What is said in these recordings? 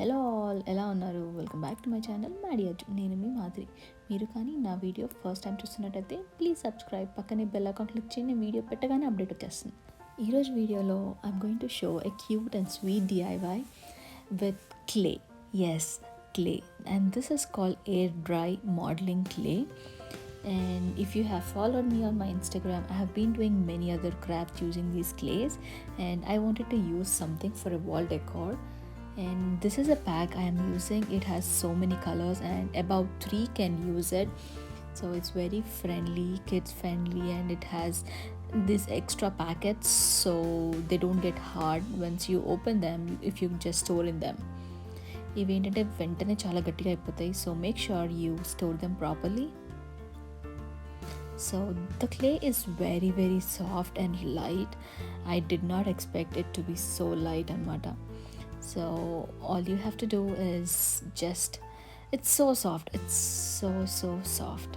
Hello all, ఎలా ఉన్నారు? Welcome back to my channel MaddyAjuu. నేను మీ మాధురి. మీరు కానీ నా వీడియో ఫస్ట్ టైం చూస్తున్నట్టయితే ప్లీజ్ సబ్స్క్రైబ్, పక్కనే బెల్ ఐకాన్ క్లిక్ చేయండి. వీడియో పెట్టగానే అప్డేట్ వచ్చేస్తుంది. ఈరోజు వీడియోలో I'm going to show a cute and sweet DIY with clay. Yes, clay, and this is called air dry modeling clay. And if you have followed me on my Instagram, I have been doing many other crafts using these clays, and I wanted to use something for a wall decor. And this is a pack I am using. It has so many colors and about 3 can use it, so it's very friendly, kids friendly, and it has these extra packets so they don't get hard once you open them if you just store in them. ఇవి ఏంటంటే వెంటనే చాలా గట్టిగా అయిపోతాయి, so make sure you store them properly. So the clay is very very soft and light. I did not expect it to be so light anamata. So all you have to do is just, it's so soft, it's so soft.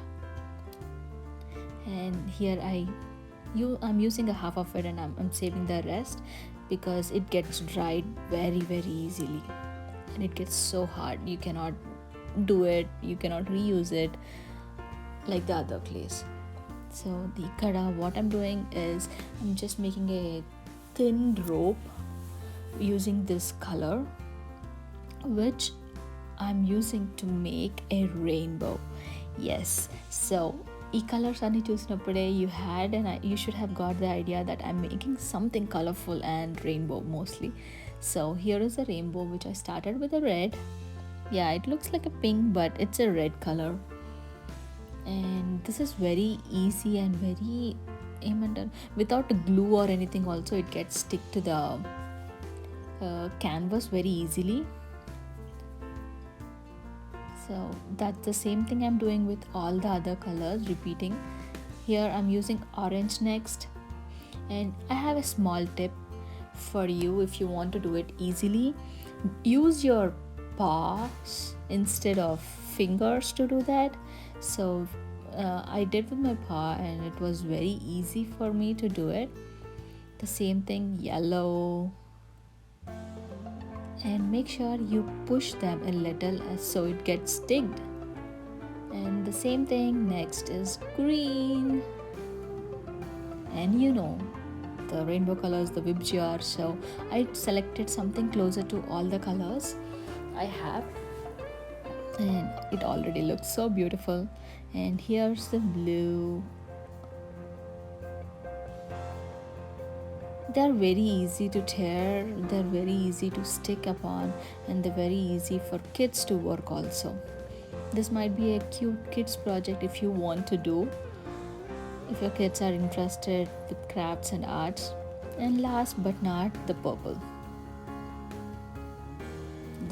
And here I'm using a half of it, and I'm saving the rest because it gets dried very very easily and it gets so hard. You cannot do it, you cannot reuse it like the other clays. So the ikkada what I'm doing is I'm just making a thin rope using this color, which I'm using to make a rainbow. Yes, so ఈ colours అన్ని చూసినప్పుడే you should have got the idea that I'm making something colorful and rainbow mostly. So here is a rainbow which I started with a red. Yeah, it looks like a pink but it's a red color, and this is very easy and very without glue or anything. Also it gets stick to the canvas very easily. So that's the same thing I'm doing with all the other colors, repeating. Here I'm using orange next, and I have a small tip for you if you want to do it easily. Use your paws instead of fingers to do that. So I did with my paw and it was very easy for me to do it. The same thing, yellow, and make sure you push them a little so it gets sticked. And the same thing next is green, and the rainbow colors, the whip jar, so I selected something closer to all the colors I have, and it already looks so beautiful. And here's the blue. They're very easy to tear, they're very easy to stick upon, and they're very easy for kids to work also. This might be a cute kids project if you want to do, if your kids are interested with crafts and arts. And last but not the purple,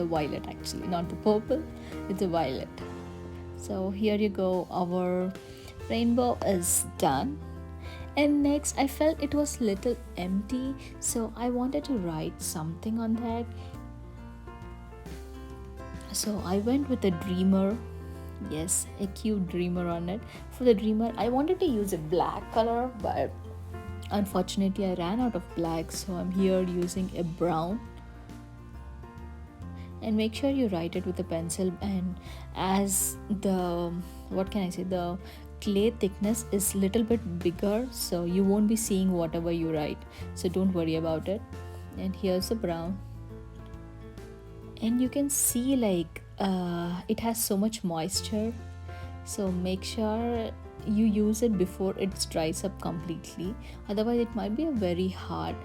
the violet, actually not the purple, it's a violet. So here you go, our rainbow is done. And next I felt it was little empty, so I wanted to write something on that. So I went with a dreamer. Yes, a cute dreamer on it. For the dreamer I wanted to use a black color, but unfortunately I ran out of black, so I'm here using a brown. And make sure you write it with a pencil, and as the the clay thickness is little bit bigger, so you won't be seeing whatever you write, so don't worry about it. And here's the brown, and you can see it has so much moisture, so make sure you use it before it dries up completely, otherwise it might be a very hard.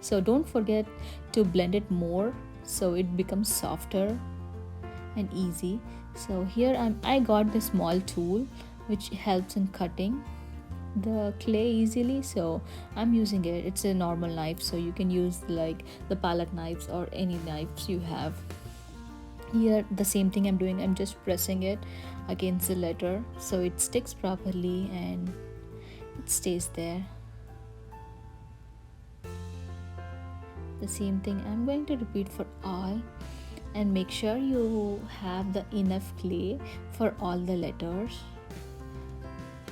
So don't forget to blend it more so it becomes softer and easy. So here I got this small tool which helps in cutting the clay easily, so I'm using it. It's a normal knife, so you can use like the palette knives or any knives you have. Here the same thing I'm doing, I'm just pressing it against the letter so it sticks properly and it stays there. The same thing I'm going to repeat for all, and make sure you have the enough clay for all the letters.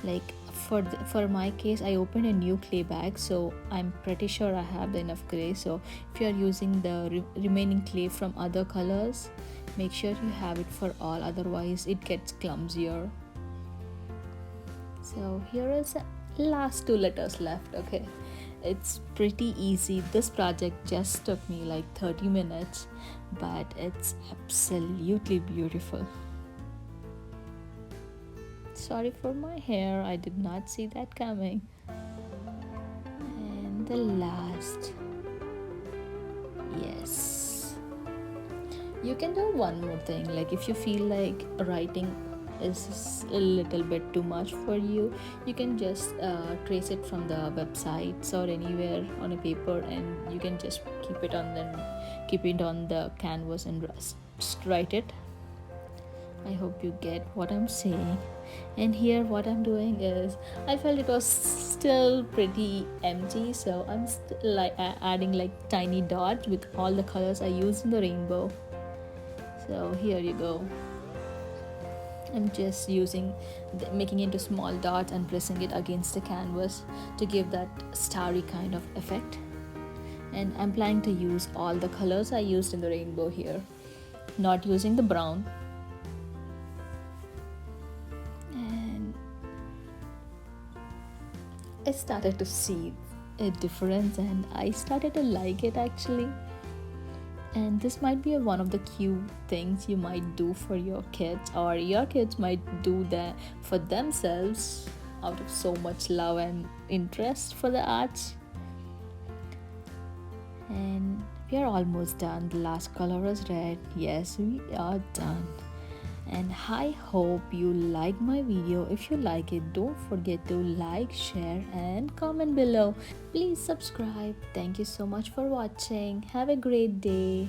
Like for my case, I opened a new clay bag, so I'm pretty sure I have enough clay. So if you are using the remaining clay from other colors, make sure you have it for all, otherwise it gets clumsier. So here is the last 2 letters left. Okay, it's pretty easy. This project just took me like 30 minutes, but it's absolutely beautiful. Sorry for my hair, I did not see that coming. And the last, yes, you can do one more thing. Like if you feel like writing is a little bit too much for you, you can just trace it from the websites or anywhere on a paper, and you can just keep it on the canvas and just write it. I hope you get what I'm saying. And here what I'm doing is, I felt it was still pretty empty, so I'm like adding like tiny dots with all the colors I used in the rainbow. So here you go. I'm just making into small dots and pressing it against the canvas to give that starry kind of effect. And I'm planning to use all the colors I used in the rainbow here, not using the brown. I started to see a difference and I started to like it actually. And this might be one of the cute things you might do for your kids, or your kids might do that for themselves out of so much love and interest for the arts. And we are almost done. The last color is red. Yes, we are done. And I hope you like my video. If you like it, don't forget to like, share and comment below. Please subscribe. Thank you so much for watching. Have a great day.